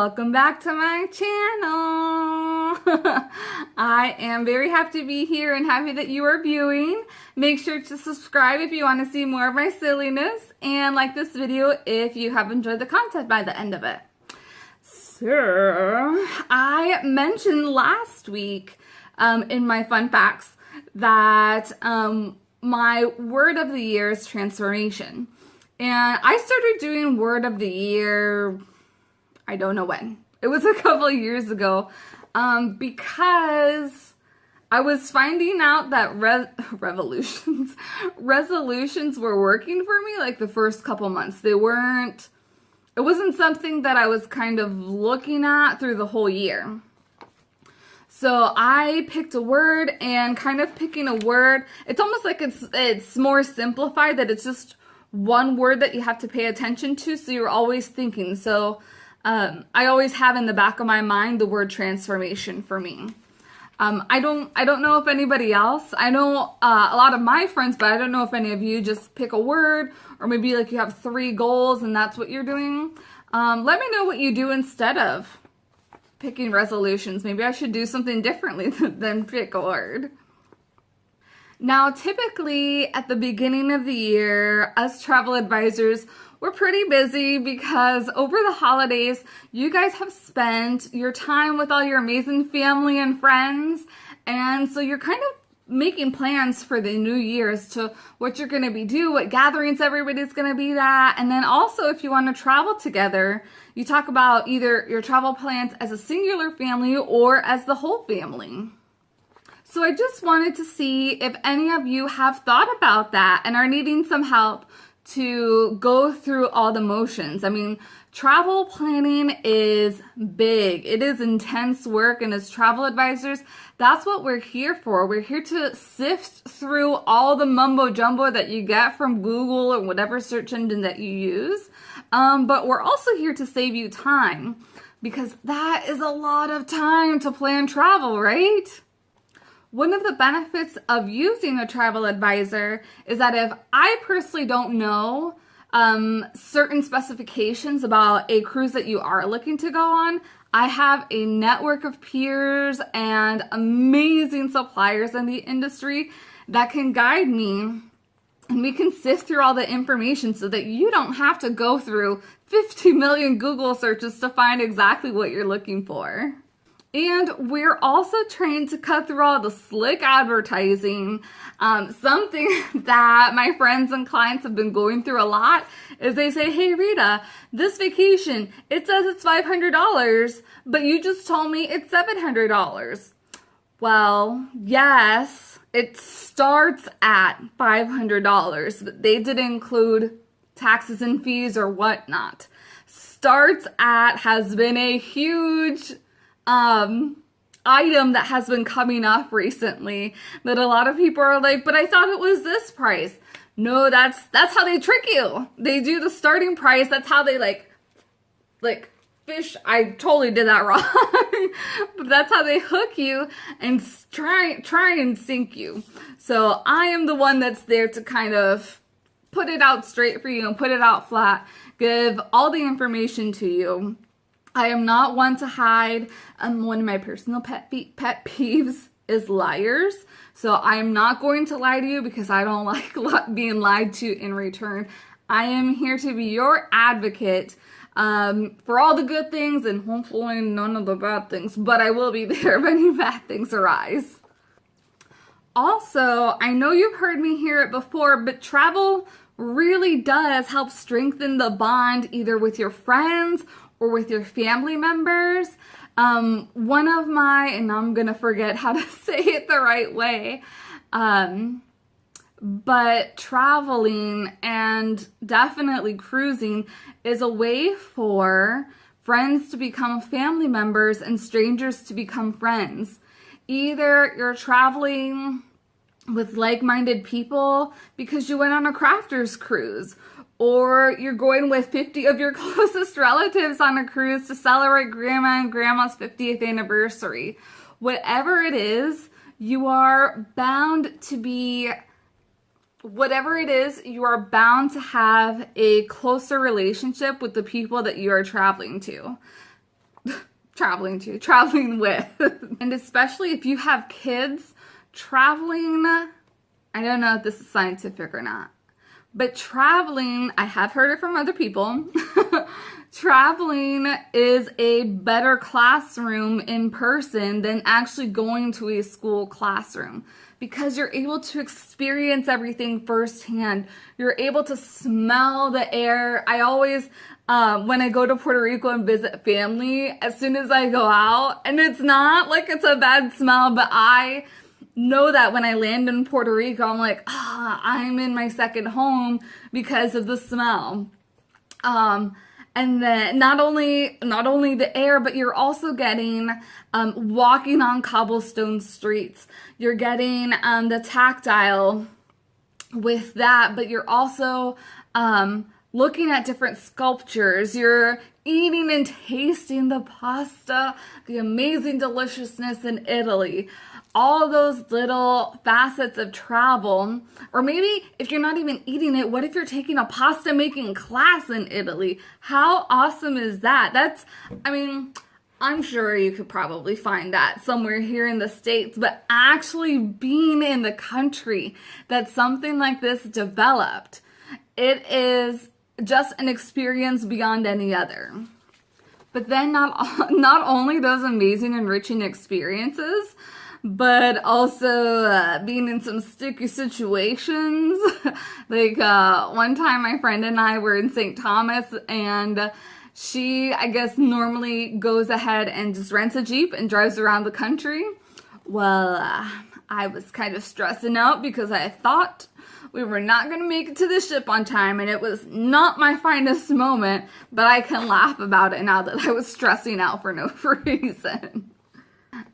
Welcome back to my channel. I am very happy to be here and happy that you are viewing. Make sure to subscribe if you want to see more of my silliness and like this video if you have enjoyed the content by the end of it. So, I mentioned last week in my fun facts that my word of the year is transformation. And I started doing word of the year, I don't know when. It was a couple of years ago because I was finding out that resolutions were working for me like the first couple months. It wasn't something that I was kind of looking at through the whole year. So I picked a word, and kind of picking a word, it's almost like it's more simplified, that it's just one word that you have to pay attention to, so you're always thinking. So I always have in the back of my mind the word transformation for me. I don't know if anybody else, I know a lot of my friends, but I don't know if any of you just pick a word, or maybe like you have 3 goals and that's what you're doing. Let me know what you do instead of picking resolutions. Maybe I should do something differently than pick a word. Now, typically at the beginning of the year, us travel advisors, we're pretty busy because over the holidays, you guys have spent your time with all your amazing family and friends. And so you're kind of making plans for the new year as to what you're going to be doing, what gatherings everybody's going to be at. And then also if you want to travel together, you talk about either your travel plans as a singular family or as the whole family. So I just wanted to see if any of you have thought about that and are needing some help to go through all the motions. I mean, travel planning is big. It is intense work, and as travel advisors, that's what we're here for. We're here to sift through all the mumbo jumbo that you get from Google or whatever search engine that you use. But we're also here to save you time, because that is a lot of time to plan travel, right? One of the benefits of using a travel advisor is that if I personally don't know certain specifications about a cruise that you are looking to go on, I have a network of peers and amazing suppliers in the industry that can guide me, and we can sift through all the information so that you don't have to go through 50 million Google searches to find exactly what you're looking for. And we're also trained to cut through all the slick advertising. Something that my friends and clients have been going through a lot is they say, hey Rita, this vacation, it says it's $500, but you just told me it's $700. Well, yes, it starts at $500, but they didn't include taxes and fees or whatnot. Starts at has been a huge item that has been coming up recently, that a lot of people are like, but I thought it was this price. No, that's how they trick you. They do the starting price. That's how they like fish. I totally did that wrong. But that's how they hook you and try and sink you. So I am the one that's there to kind of put it out straight for you and put it out flat, give all the information to you. I am not one to hide. One of my personal pet peeves is liars. So I am not going to lie to you because I don't like being lied to in return. I am here to be your advocate for all the good things and hopefully none of the bad things. But I will be there if any bad things arise. Also, I know you've heard me hear it before, but travel really does help strengthen the bond either with your friends or with your family members. One of my, and I'm gonna forget how to say it the right way, but traveling and definitely cruising is a way for friends to become family members and strangers to become friends. Either you're traveling with like-minded people because you went on a crafters cruise, or you're going with 50 of your closest relatives on a cruise to celebrate grandma and grandma's 50th anniversary. Whatever it is, you are bound to be, whatever it is, you are bound to have a closer relationship with the people that you are traveling to. traveling with. And especially if you have kids, traveling, I don't know if this is scientific or not, but traveling, I have heard it from other people, traveling is a better classroom in person than actually going to a school classroom, because you're able to experience everything firsthand. You're able to smell the air. I always, when I go to Puerto Rico and visit family, as soon as I go out, and it's not like it's a bad smell, but I know that when I land in Puerto Rico, I'm like, I'm in my second home because of the smell. And then not only the air, but you're also getting walking on cobblestone streets. You're getting the tactile with that, but you're also looking at different sculptures. You're eating and tasting the pasta, the amazing deliciousness in Italy. All those little facets of travel. Or maybe if you're not even eating it, what if you're taking a pasta making class in Italy? How awesome is that? I'm sure you could probably find that somewhere here in the States, but actually being in the country that something like this developed, it is just an experience beyond any other. But then not only those amazing, enriching experiences, but also being in some sticky situations. Like one time my friend and I were in St. Thomas, and she, I guess, normally goes ahead and just rents a Jeep and drives around the country. Well, I was kind of stressing out because I thought we were not going to make it to the ship on time, and it was not my finest moment, but I can laugh about it now that I was stressing out for no reason.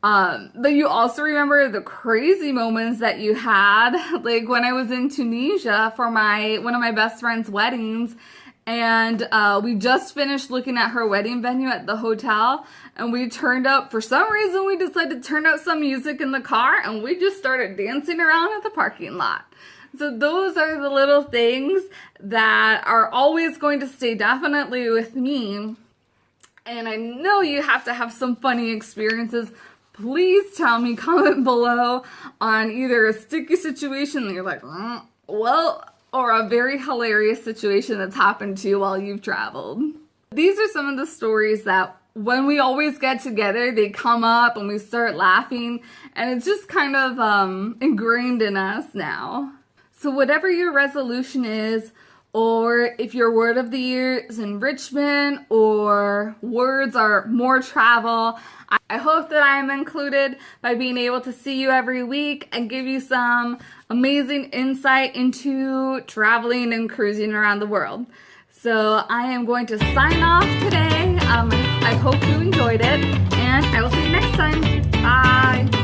But you also remember the crazy moments that you had, like when I was in Tunisia for one of my best friend's weddings, and we just finished looking at her wedding venue at the hotel, and we turned up, for some reason we decided to turn up some music in the car, and we just started dancing around at the parking lot. So those are the little things that are always going to stay definitely with me. And I know you have to have some funny experiences. Please tell me, comment below on either a sticky situation that you're like, well, or a very hilarious situation that's happened to you while you've traveled. These are some of the stories that when we always get together, they come up and we start laughing, and it's just kind of ingrained in us now. So whatever your resolution is, or if your word of the year is enrichment, or words are more travel, I hope that I am included by being able to see you every week and give you some amazing insight into traveling and cruising around the world. So I am going to sign off today. I hope you enjoyed it, and I will see you next time. Bye.